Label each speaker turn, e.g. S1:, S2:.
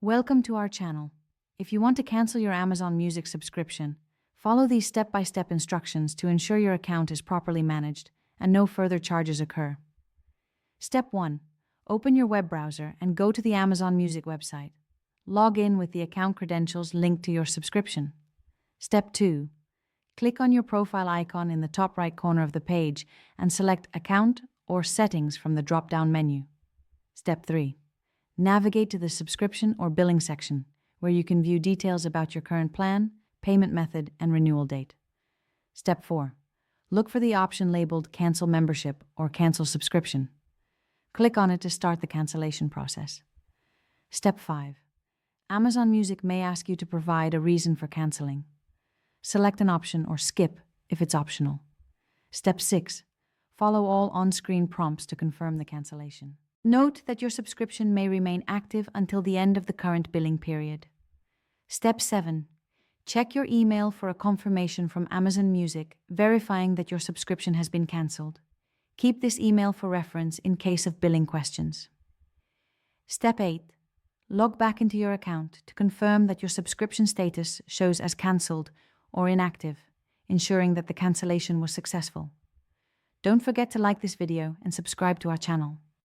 S1: Welcome to our channel. If you want to cancel your Amazon Music subscription, follow these step-by-step instructions to ensure your account is properly managed and no further charges occur. Step 1. Open your web browser and go to the Amazon Music website. Log in with the account credentials linked to your subscription. Step 2. Click on your profile icon in the top right corner of the page and select Account or Settings from the drop-down menu. Step 3. Navigate to the subscription or billing section, where you can view details about your current plan, payment method, and renewal date. Step 4. Look for the option labeled Cancel Membership or Cancel Subscription. Click on it to start the cancellation process. Step 5. Amazon Music may ask you to provide a reason for canceling. Select an option or skip if it's optional. Step 6. Follow all on-screen prompts to confirm the cancellation. Note that your subscription may remain active until the end of the current billing period. Step 7. Check your email for a confirmation from Amazon Music verifying that your subscription has been cancelled. Keep this email for reference in case of billing questions. Step 8. Log back into your account to confirm that your subscription status shows as cancelled or inactive, ensuring that the cancellation was successful. Don't forget to like this video and subscribe to our channel.